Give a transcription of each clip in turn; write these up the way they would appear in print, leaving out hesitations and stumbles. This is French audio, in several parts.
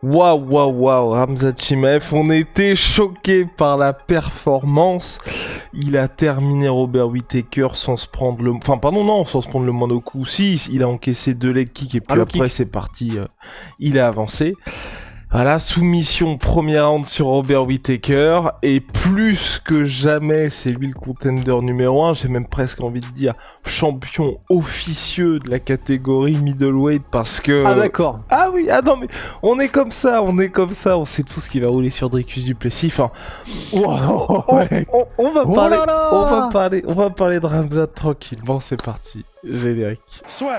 Waouh, Hamza Chimaev, on était choqués par la performance. Il a terminé Robert Whittaker sans se prendre le... Enfin, pardon, non, sans se prendre le moindre coup. Si, il a encaissé 2 leg kicks et Un puis low après kick. c'est parti, il a avancé. Voilà, soumission première round sur Robert Whittaker, et plus que jamais, c'est lui le contender numéro 1, j'ai même presque envie de dire champion officieux de la catégorie middleweight, parce que... Ah d'accord. Ah oui, ah non mais on est comme ça, on sait tout ce qui va rouler sur Dricus Duplessis, enfin... Wow, ouais. On va Oh parler, là là. on va parler de Ramzat tranquillement, c'est parti, générique. Soit.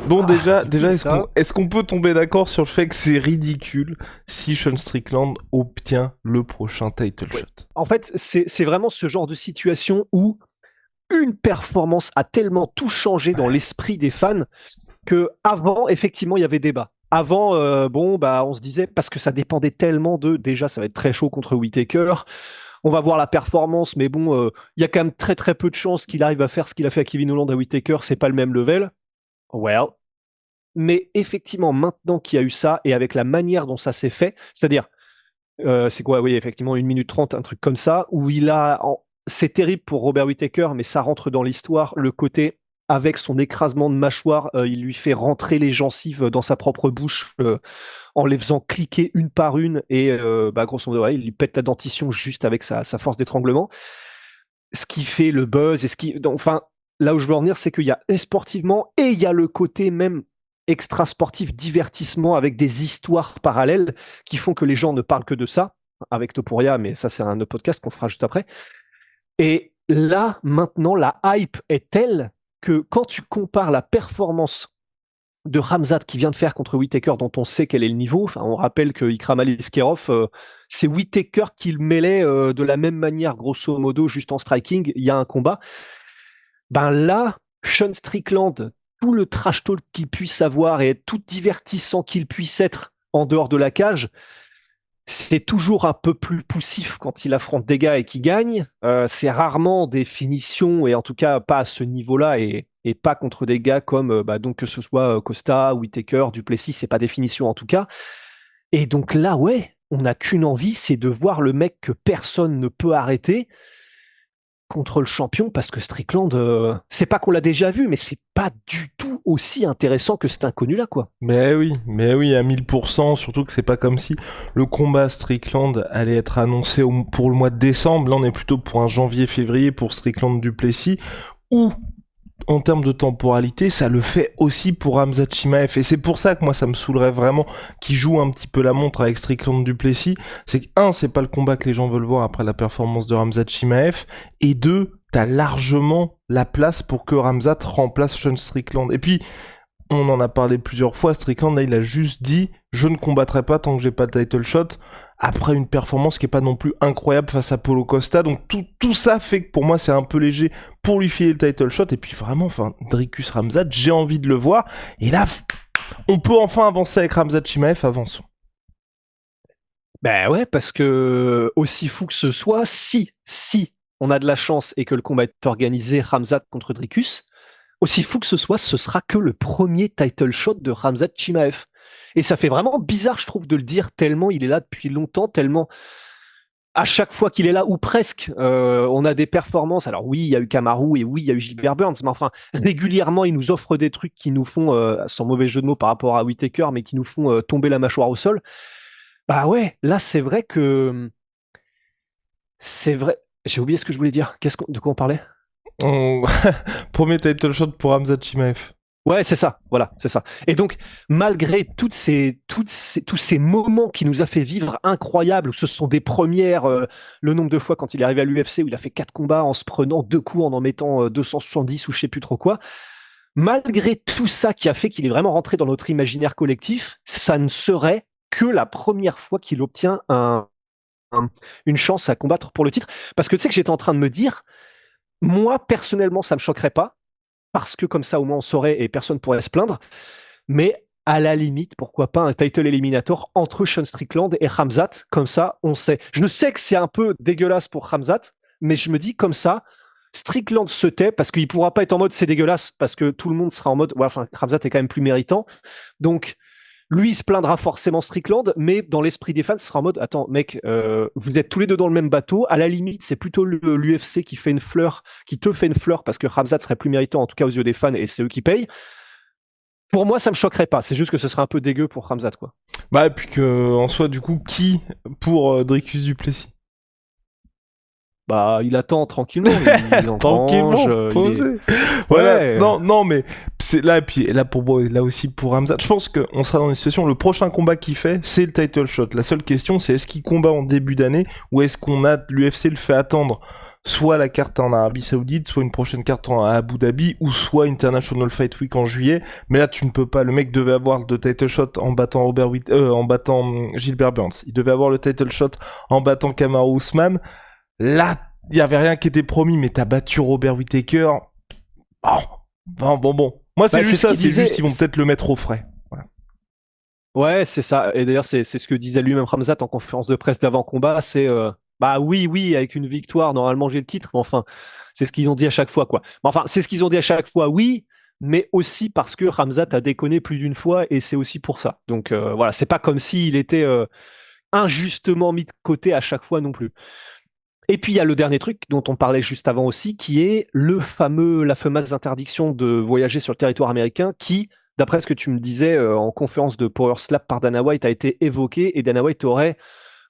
Bon, déjà, ça. est-ce qu'on peut tomber d'accord sur le fait que c'est ridicule si Sean Strickland obtient le prochain title shot? En fait, c'est vraiment ce genre de situation où une performance a tellement tout changé dans l'esprit des fans que avant, effectivement, il y avait débat. Avant, on se disait, parce que ça dépendait tellement de, déjà, ça va être très chaud contre Whittaker, on va voir la performance, mais bon, il y a quand même très très peu de chances qu'il arrive à faire ce qu'il a fait à Kevin Holland à Whittaker, c'est pas le même level. Well. Mais effectivement, maintenant qu'il y a eu ça, et avec la manière dont ça s'est fait, c'est-à-dire, c'est quoi, oui, effectivement, 1 minute 30, un truc comme ça, où c'est terrible pour Robert Whittaker, mais ça rentre dans l'histoire, le côté, avec son écrasement de mâchoire, il lui fait rentrer les gencives dans sa propre bouche, en les faisant cliquer une par une, et grosso modo, ouais, il lui pète la dentition juste avec sa force d'étranglement. Ce qui fait le buzz, enfin, là où je veux en venir, c'est qu'il y a sportivement, et il y a le côté même extra sportif, divertissement, avec des histoires parallèles qui font que les gens ne parlent que de ça, avec Topuria, mais ça c'est un autre podcast qu'on fera juste après. Et là, maintenant, la hype est telle que quand tu compares la performance de Ramzat qui vient de faire contre Whittaker, dont on sait quel est le niveau, enfin, on rappelle que Ikram Aliskerov, c'est Whittaker qui le mêlait de la même manière, grosso modo, juste en striking, il y a un combat. Ben là, Sean Strickland, tout le trash talk qu'il puisse avoir et tout divertissant qu'il puisse être en dehors de la cage, c'est toujours un peu plus poussif quand il affronte des gars et qu'il gagne. C'est rarement des finitions, et en tout cas pas à ce niveau-là, et pas contre des gars comme donc que ce soit Costa, Whittaker, Duplessis, c'est pas des finitions en tout cas. Et donc là, ouais, on n'a qu'une envie, c'est de voir le mec que personne ne peut arrêter contre le champion, parce que Strickland, c'est pas qu'on l'a déjà vu, mais c'est pas du tout aussi intéressant que cet inconnu-là, quoi. Mais oui, à 1000%, surtout que c'est pas comme si le combat Strickland allait être annoncé pour le mois de décembre, là on est plutôt pour un janvier-février pour Strickland Duplessis, ou en termes de temporalité, ça le fait aussi pour Hamza Chimaev. Et c'est pour ça que moi, ça me saoulerait vraiment qu'il joue un petit peu la montre avec Strickland Duplessis. C'est que, c'est pas le combat que les gens veulent voir après la performance de Hamza Chimaev. Et 2, t'as largement la place pour que Hamzat remplace Sean Strickland. Et puis, on en a parlé plusieurs fois, Strickland, là, il a juste dit « Je ne combattrai pas tant que j'ai pas le title shot », après une performance qui est pas non plus incroyable face à Paulo Costa. Donc tout ça fait que pour moi, c'est un peu léger pour lui filer le title shot. Et puis vraiment, enfin, Dricus Ramzat, j'ai envie de le voir. Et là, on peut enfin avancer avec Ramzat Chimaev, avançons. Ben ouais, parce que aussi fou que ce soit, si on a de la chance et que le combat est organisé Ramzat contre Dricus, aussi fou que ce soit, ce sera que le premier title shot de Ramzat Chimaev. Et ça fait vraiment bizarre, je trouve, de le dire, tellement il est là depuis longtemps, tellement à chaque fois qu'il est là, ou presque, on a des performances. Alors oui, il y a eu Kamaru et oui, il y a eu Gilbert Burns, mais enfin, régulièrement, il nous offre des trucs qui nous font, sans mauvais jeu de mots par rapport à Whittaker, mais qui nous font tomber la mâchoire au sol. Bah ouais, là, c'est vrai que... C'est vrai... J'ai oublié ce que je voulais dire. De quoi on parlait? Premier title shot pour Ramzat Chimaev. Ouais, c'est ça, voilà, c'est ça. Et donc, malgré tous ces moments qui nous a fait vivre incroyables, où ce sont des premières, le nombre de fois quand il est arrivé à l'UFC, où il a fait 4 combats en se prenant 2 coups, en mettant 270 ou je sais plus trop quoi, malgré tout ça qui a fait qu'il est vraiment rentré dans notre imaginaire collectif, ça ne serait que la première fois qu'il obtient une chance à combattre pour le titre. Parce que tu sais que j'étais en train de me dire, moi, personnellement, ça me choquerait pas, parce que comme ça, au moins, on saurait et personne pourrait se plaindre. Mais à la limite, pourquoi pas un title eliminator entre Sean Strickland et Khamzat, comme ça, on sait. Je sais que c'est un peu dégueulasse pour Khamzat, mais je me dis comme ça, Strickland se tait parce qu'il pourra pas être en mode c'est dégueulasse parce que tout le monde sera en mode ouais, enfin Khamzat est quand même plus méritant. Donc lui il se plaindra forcément Strickland, mais dans l'esprit des fans, ce sera en mode attends mec, vous êtes tous les deux dans le même bateau. À la limite, c'est plutôt l'UFC qui fait une fleur, qui te fait une fleur parce que Khamzat serait plus méritant en tout cas aux yeux des fans et c'est eux qui payent. Pour moi, ça me choquerait pas. C'est juste que ce serait un peu dégueu pour Khamzat quoi. Bah, et puis que, en soi, du coup, qui pour Dricus du Plessis? Bah, il attend tranquillement, il Tranquillement, engrange, posé. Voilà, Ouais. non, mais c'est là, et puis là, là aussi pour Ramzat, je pense qu'on sera dans une situation, le prochain combat qu'il fait, c'est le title shot. La seule question, c'est est-ce qu'il combat en début d'année, ou est-ce qu'on a, l'UFC le fait attendre soit la carte en Arabie Saoudite, soit une prochaine carte à Abu Dhabi, ou soit International Fight Week en juillet. Mais là, tu ne peux pas. Le mec devait avoir le title shot en battant en battant Gilbert Burns. Il devait avoir le title shot en battant Kamaru Usman. Là, il y avait rien qui était promis, mais t'as battu Robert Whittaker. Bon. Moi, c'est juste ça. C'est juste qu'ils vont peut-être le mettre au frais. Voilà. Ouais, c'est ça. Et d'ailleurs, c'est ce que disait lui-même Khamzat en conférence de presse d'avant-combat. C'est bah oui, avec une victoire, normalement j'ai le titre. Mais enfin, c'est ce qu'ils ont dit à chaque fois, quoi. Mais enfin, c'est ce qu'ils ont dit à chaque fois, oui, mais aussi parce que Khamzat a déconné plus d'une fois, et c'est aussi pour ça. Donc voilà, c'est pas comme s'il était injustement mis de côté à chaque fois non plus. Et puis il y a le dernier truc dont on parlait juste avant aussi, qui est la fameuse interdiction de voyager sur le territoire américain, qui, d'après ce que tu me disais en conférence de Power Slap par Dana White, a été évoquée, et Dana White aurait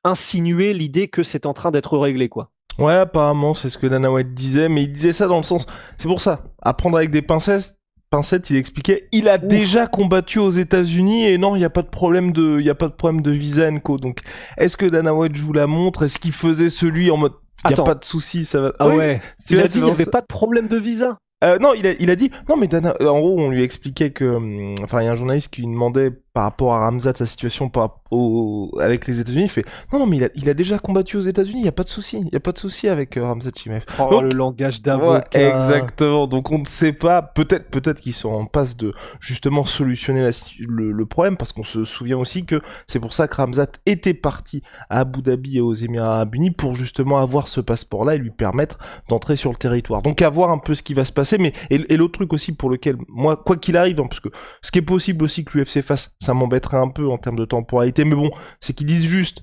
insinué l'idée que c'est en train d'être réglé, quoi. Ouais, apparemment, c'est ce que Dana White disait, mais il disait ça dans le sens. C'est pour ça. À prendre avec des pincettes. Il expliquait, il a déjà combattu aux États-Unis et non, il y a pas de problème de visa co. Donc, est-ce que Dana White joue la montre? Est-ce qu'il faisait celui en mode, il y a pas de souci, ça va. Ah ouais. Il a dit qu'il n'y avait ça. pas de problème de visa. Non, il a dit non, mais Dana, en gros, on lui expliquait que, enfin, il y a un journaliste qui lui demandait par rapport à Ramzat sa situation avec les États-Unis. Il fait non, mais il a déjà combattu aux États-Unis. Il y a pas de souci avec Ramzat Chimaev. Oh, donc, le langage d'avocat. Ouais, exactement. Donc on ne sait pas. Peut-être qu'ils sont en passe de justement solutionner le problème, parce qu'on se souvient aussi que c'est pour ça que Ramzat était parti à Abu Dhabi et aux Émirats Arabes Unis pour justement avoir ce passeport-là et lui permettre d'entrer sur le territoire. Donc à voir un peu ce qui va se passer. Mais et l'autre truc aussi pour lequel moi, quoi qu'il arrive, hein, parce que ce qui est possible aussi que l'UFC fasse, ça m'embêterait un peu en termes de temporalité. Mais bon, c'est qu'ils disent juste.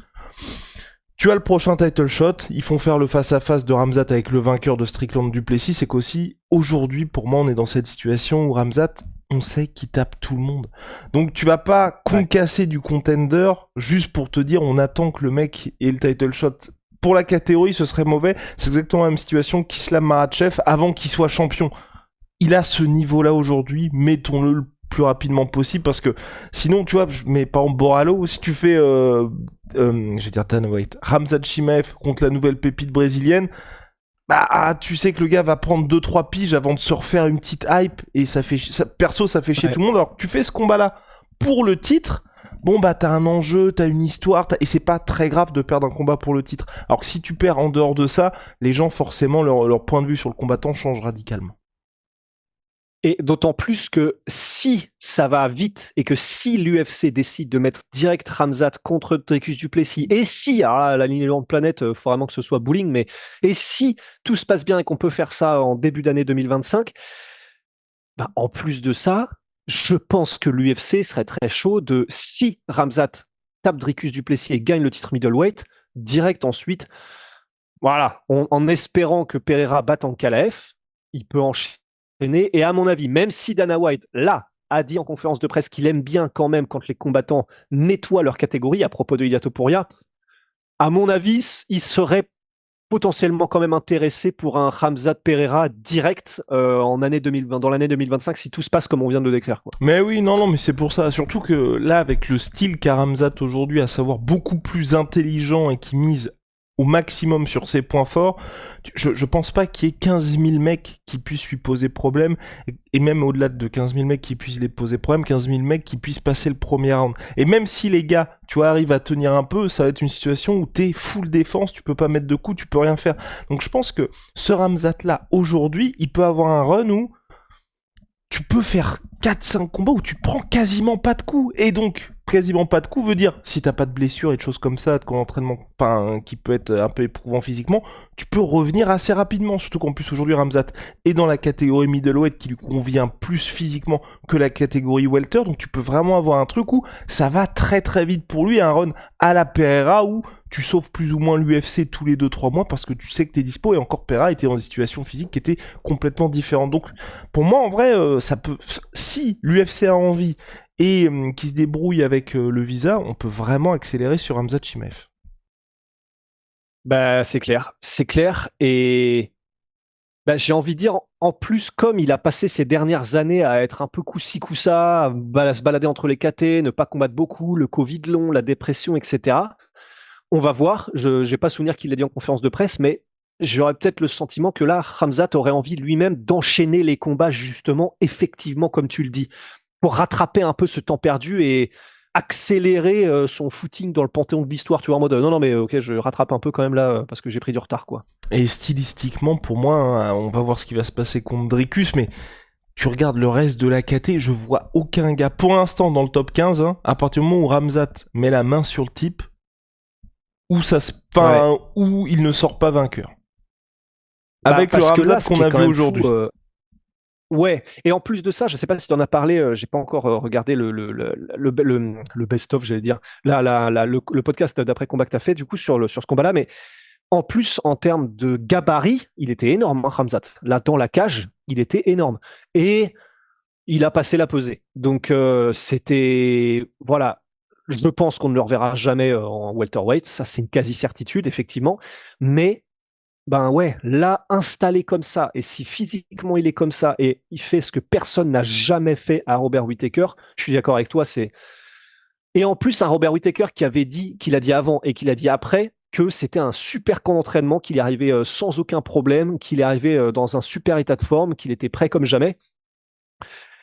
Tu as le prochain title shot, ils font faire le face-à-face de Ramzat avec le vainqueur de Strickland du Plessis, c'est qu'aussi, aujourd'hui, pour moi, on est dans cette situation où Ramzat, on sait qu'il tape tout le monde. Donc tu vas pas concasser du contender juste pour te dire on attend que le mec ait le title shot. Pour la catégorie, ce serait mauvais. C'est exactement la même situation qu'Islam Makhachev avant qu'il soit champion. Il a ce niveau-là aujourd'hui, mettons-le le plus rapidement possible, parce que sinon, tu vois, mais par exemple, Borralho, si tu fais, je vais dire Dana White, Khamzat Chimaev contre la nouvelle pépite brésilienne, bah, tu sais que le gars va prendre 2-3 piges avant de se refaire une petite hype, et ça fait chier tout le monde. Alors, tu fais ce combat-là pour le titre, bon, bah, t'as un enjeu, t'as une histoire, et c'est pas très grave de perdre un combat pour le titre. Alors que si tu perds en dehors de ça, les gens, forcément, leur point de vue sur le combattant change radicalement. Et d'autant plus que si ça va vite et que si l'UFC décide de mettre direct Khamzat contre Dricus du Plessis, et si, alors là, l'alignement de planète, il faut vraiment que ce soit bowling, mais et si tout se passe bien et qu'on peut faire ça en début d'année 2025, bah, en plus de ça, je pense que l'UFC serait très chaud de, si Khamzat tape Dricus du Plessis et gagne le titre middleweight, direct ensuite, voilà, en espérant que Pereira batte Ankalaev, il peut enchaîner. Et à mon avis, même si Dana White, là, a dit en conférence de presse qu'il aime bien quand même quand les combattants nettoient leur catégorie à propos de Ilia Topuria, à mon avis, il serait potentiellement quand même intéressé pour un Khamzat Pereira direct dans l'année 2025 si tout se passe comme on vient de le décrire, quoi. Mais oui, non, mais c'est pour ça. Surtout que là, avec le style qu'a Khamzat aujourd'hui, à savoir beaucoup plus intelligent et qui mise au maximum sur ses points forts, je pense pas qu'il y ait 15 000 mecs qui puissent lui poser problème, et même au-delà de 15 000 mecs qui puissent les poser problème, 15 000 mecs qui puissent passer le premier round. Et même si les gars, tu vois, arrivent à tenir un peu, ça va être une situation où t'es full défense, tu peux pas mettre de coups, tu peux rien faire. Donc je pense que ce Khamzat-là, aujourd'hui, il peut avoir un run où tu peux faire 4-5 combats où tu prends quasiment pas de coups. Et donc, quasiment pas de coups veut dire, si t'as pas de blessure et de choses comme ça, de entraînement qui peut être un peu éprouvant physiquement, tu peux revenir assez rapidement. Surtout qu'en plus, aujourd'hui, Ramzat est dans la catégorie middleweight qui lui convient plus physiquement que la catégorie welter. Donc, tu peux vraiment avoir un truc où ça va très très vite pour lui. Un run à la Pereira où tu sauves plus ou moins l'UFC tous les 2-3 mois parce que tu sais que t'es dispo. Et encore, Pereira était dans des situations physiques qui étaient complètement différentes. Donc, pour moi, en vrai, ça peut. Si l'UFC a envie et qui se débrouille avec le visa, on peut vraiment accélérer sur Khamzat Chimaev. Bah, c'est clair. Et bah, j'ai envie de dire, en plus, comme il a passé ces dernières années à être un peu coup-ci, coup-ça, à se balader entre les KT, ne pas combattre beaucoup, le Covid long, la dépression, etc. On va voir. Je n'ai pas souvenir qu'il l'a dit en conférence de presse, mais j'aurais peut-être le sentiment que là, Khamzat aurait envie lui-même d'enchaîner les combats, justement, effectivement, comme tu le dis, pour rattraper un peu ce temps perdu et accélérer son footing dans le panthéon de l'histoire, tu vois, en mode non, mais ok, je rattrape un peu quand même là parce que j'ai pris du retard, quoi. Et stylistiquement, pour moi, hein, on va voir ce qui va se passer contre Dricus, mais tu regardes le reste de la KT, je vois aucun gars, pour l'instant, dans le top 15, hein, à partir du moment où Khamzat met la main sur le type, où où il ne sort pas vainqueur. Avec le Khamzat qu'on a vu aujourd'hui. Ouais, et en plus de ça, je sais pas si tu en as parlé, j'ai pas encore regardé le best-of, j'allais dire, le podcast d'après combat que tu as fait, du coup, sur ce combat-là, mais en plus, en termes de gabarit, il était énorme, hein, Khamzat. Là, dans la cage, il était énorme. Et il a passé la pesée. Donc, c'était. Voilà. Je pense qu'on ne le reverra jamais en welterweight. Ça, c'est une quasi-certitude, effectivement. Mais ben ouais, là, installé comme ça, et si physiquement il est comme ça, et il fait ce que personne n'a jamais fait à Robert Whittaker, je suis d'accord avec toi, c'est... Et en plus, un Robert Whittaker qui avait dit, qu'il a dit avant et qu'il a dit après, que c'était un super camp d'entraînement, qu'il est arrivé sans aucun problème, qu'il est arrivé dans un super état de forme, qu'il était prêt comme jamais.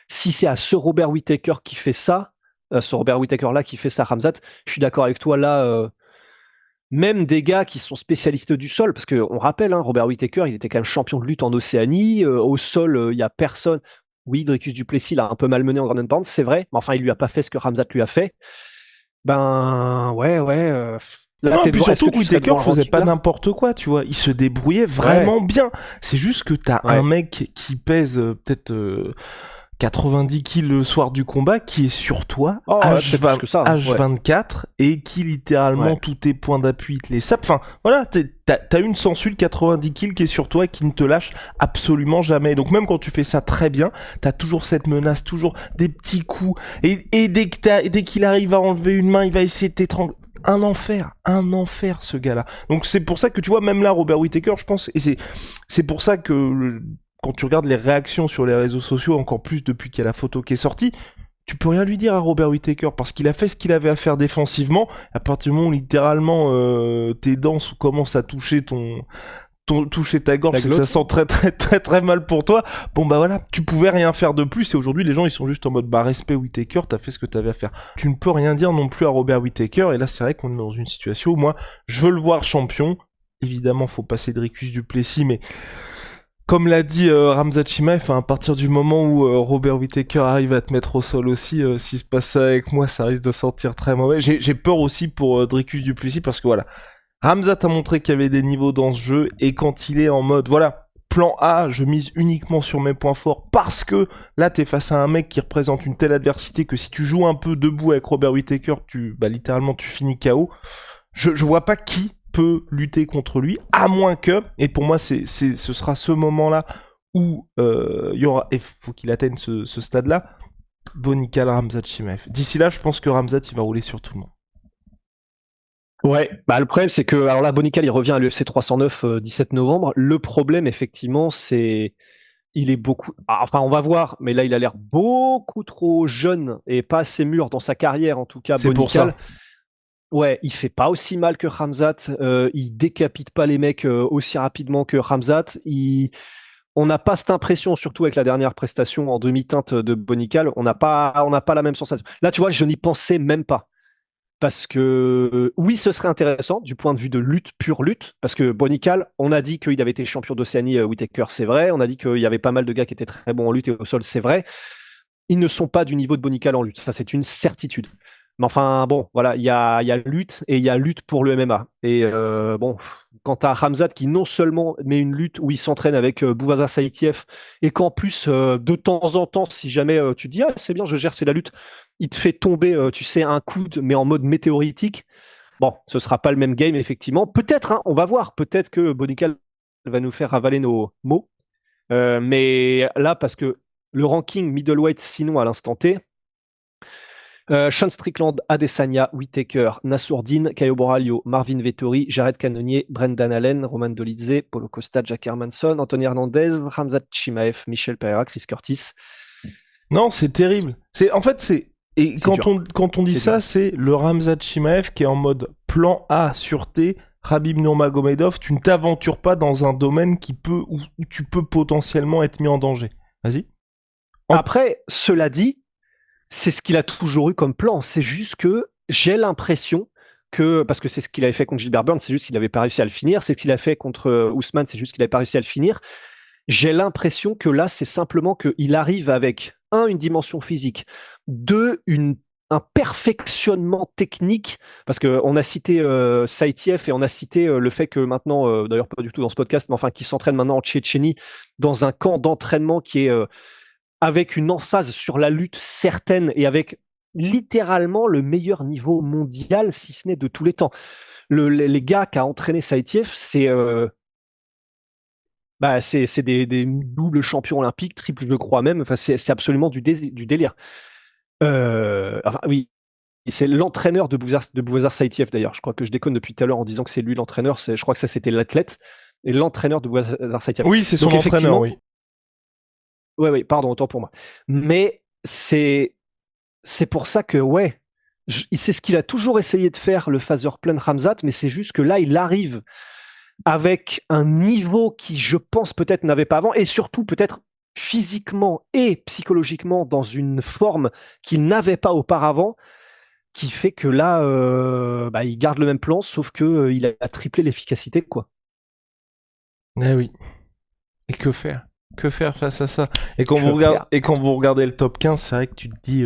Si c'est à ce Robert Whittaker qui fait ça, ce Robert Whittaker-là qui fait ça, Khamzat, je suis d'accord avec toi, là... Même des gars qui sont spécialistes du sol, parce qu'on rappelle, hein, Robert Whittaker, il était quand même champion de lutte en Océanie. Au sol, il n'y a personne. Oui, Dricus du Plessis l'a un peu malmené en Ground and Pound, c'est vrai, mais enfin, il lui a pas fait ce que Khamzat lui a fait. Ben, ouais. Là, Non, et puis surtout, Whittaker faisait pas là n'importe quoi, tu vois. Il se débrouillait vraiment bien. C'est juste que t'as un mec qui pèse peut-être 90 kills le soir du combat, qui est sur toi, H24, et qui littéralement, tous tes points d'appui, te les sape. Enfin, voilà, t'as une sensu 90 kills qui est sur toi et qui ne te lâche absolument jamais. Donc même quand tu fais ça très bien, t'as toujours cette menace, toujours des petits coups, et dès qu'il arrive à enlever une main, il va essayer de t'étrangler. Un enfer ce gars-là. Donc c'est pour ça que tu vois, même là, Robert Whittaker, je pense, et c'est pour ça que quand tu regardes les réactions sur les réseaux sociaux, encore plus depuis qu'il y a la photo qui est sortie, tu peux rien lui dire à Robert Whittaker parce qu'il a fait ce qu'il avait à faire défensivement. À partir du moment où littéralement tes dents commencent à toucher toucher ta gorge, c'est que ça sent très mal pour toi. Bon bah voilà, tu pouvais rien faire de plus et aujourd'hui les gens ils sont juste en mode bah respect Whittaker, t'as fait ce que t'avais à faire. Tu ne peux rien dire non plus à Robert Whittaker et là c'est vrai qu'on est dans une situation où moi je veux le voir champion. Évidemment faut passer Dricus du Plessis mais comme l'a dit Khamzat Chimaev, à partir du moment où Robert Whittaker arrive à te mettre au sol aussi, s'il se passe ça avec moi, ça risque de sentir très mauvais. J'ai peur aussi pour Dricus du Plessis parce que voilà, Khamzat a montré qu'il y avait des niveaux dans ce jeu et quand il est en mode, voilà, plan A, je mise uniquement sur mes points forts parce que là, t'es face à un mec qui représente une telle adversité que si tu joues un peu debout avec Robert Whittaker, littéralement, tu finis KO. Je vois pas qui peut lutter contre lui, à moins que, et pour moi, ce sera ce moment-là où il y aura, et faut qu'il atteigne ce stade-là, Bonical Khamzat Chimaev. D'ici là, je pense que Khamzat, il va rouler sur tout le monde. Ouais, bah le problème c'est que alors là Bonical il revient à l'UFC 309 17 novembre. Le problème effectivement c'est il est beaucoup enfin on va voir mais là il a l'air beaucoup trop jeune et pas assez mûr dans sa carrière en tout cas c'est Bonical. Pour ça. Ouais, il fait pas aussi mal que Khamzat, il décapite pas les mecs aussi rapidement que Khamzat, on n'a pas cette impression, surtout avec la dernière prestation en demi-teinte de Bonical, on n'a pas la même sensation. Là, tu vois, je n'y pensais même pas. parce que oui, ce serait intéressant du point de vue de lutte, pure lutte, parce que Bonical, on a dit qu'il avait été champion d'Océanie, Whittaker, c'est vrai, on a dit qu'il y avait pas mal de gars qui étaient très bons en lutte et au sol, c'est vrai. Ils ne sont pas du niveau de Bonical en lutte, ça c'est une certitude. Mais enfin, bon, voilà, il y a lutte et il y a lutte pour le MMA. Et bon, quant à Khamzat qui non seulement met une lutte où il s'entraîne avec Boubacar Saïtiev et qu'en plus, de temps en temps, si jamais tu te dis, ah, c'est bien, je gère, c'est la lutte, il te fait tomber, tu sais, un coude, mais en mode météoritique. Bon, ce sera pas le même game, effectivement. Peut-être, hein, on va voir, peut-être que Bonical va nous faire avaler nos mots. Mais là, parce que le ranking middleweight, sinon à l'instant T, Sean Strickland, Adesanya, Whittaker, Nassourdine, Caio Borralho, Marvin Vettori, Jared Cannonier, Brendan Allen, Roman Dolidze, Paulo Costa, Jack Hermanson, Anthony Hernandez, Khamzat Chimaev, Michel Pereira, Chris Curtis. Non, c'est terrible. Et quand on dit ça, c'est le Khamzat Chimaev qui est en mode plan A sûreté. Khabib Nurmagomedov, tu ne t'aventures pas dans un domaine où tu peux potentiellement être mis en danger. Vas-y. Après, cela dit, c'est ce qu'il a toujours eu comme plan. C'est juste que j'ai l'impression que, parce que c'est ce qu'il avait fait contre Gilbert Burns, c'est juste qu'il n'avait pas réussi à le finir. C'est ce qu'il a fait contre Ousmane, c'est juste qu'il n'avait pas réussi à le finir. J'ai l'impression que là, c'est simplement qu'il arrive avec, une dimension physique, deux, un perfectionnement technique, parce qu'on a cité Saïtiev et on a cité le fait que maintenant, d'ailleurs pas du tout dans ce podcast, mais enfin qu'il s'entraîne maintenant en Tchétchénie dans un camp d'entraînement qui est avec une emphase sur la lutte certaine et avec littéralement le meilleur niveau mondial, si ce n'est de tous les temps. Les gars qu'a entraîné Saïtiev, c'est des doubles champions olympiques, triple je crois même, enfin, c'est absolument du délire. Enfin, oui, c'est l'entraîneur de Boubacar Saïtiev d'ailleurs. Je crois que je déconne depuis tout à l'heure en disant que c'est lui l'entraîneur. Je crois que ça c'était l'athlète et l'entraîneur de Boubacar Saïtiev. Oui, c'est son entraîneur, oui. Oui, pardon, autant pour moi. Mais c'est pour ça que, ouais, c'est ce qu'il a toujours essayé de faire, le phaser plan Khamzat, mais c'est juste que là, il arrive avec un niveau qui, je pense, peut-être n'avait pas avant, et surtout peut-être physiquement et psychologiquement dans une forme qu'il n'avait pas auparavant, qui fait que là, il garde le même plan, sauf que il a triplé l'efficacité, quoi. Eh oui. Et que faire? Que faire face à ça? Et quand vous regardez le top 15, c'est vrai que tu te dis...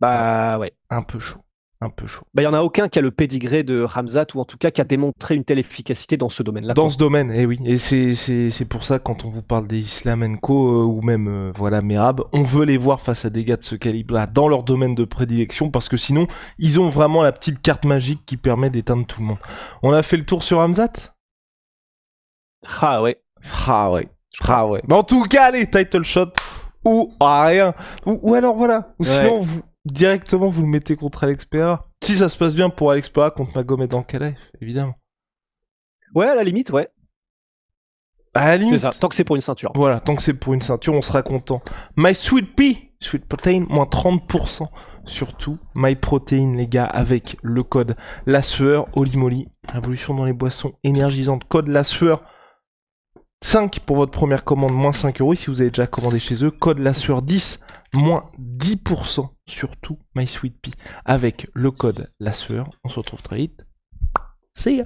ouais. Un peu chaud. Un peu chaud. Il n'y en a aucun qui a le pédigré de Khamzat, ou en tout cas qui a démontré une telle efficacité dans ce domaine-là. Dans ce domaine, eh oui. Et c'est pour ça, quand on vous parle des Islamenko ou même Merab, on veut les voir face à des gars de ce calibre-là dans leur domaine de prédilection, parce que sinon, ils ont vraiment la petite carte magique qui permet d'éteindre tout le monde. On a fait le tour sur Khamzat? Ah ouais. Mais en tout cas, allez, title shot ou rien. Ou alors voilà. Ou sinon, directement, vous le mettez contre Alex Pereira. Si ça se passe bien pour Alex Pereira contre Magomed Ankalaev, évidemment. Ouais, à la limite, ouais. À la limite. C'est ça, tant que c'est pour une ceinture. Voilà, tant que c'est pour une ceinture, on sera content. My Sweet Pea, Sweet Protein, moins 30%. Surtout, My Protein, les gars, avec le code La Sueur, Holy Moly, révolution dans les boissons énergisantes. Code La Sueur, 5 pour votre première commande, moins 5 € si vous avez déjà commandé chez eux. Code La Sueur 10, moins 10% sur tout My Sweet Pea avec le code La Sueur. On se retrouve très vite. See ya.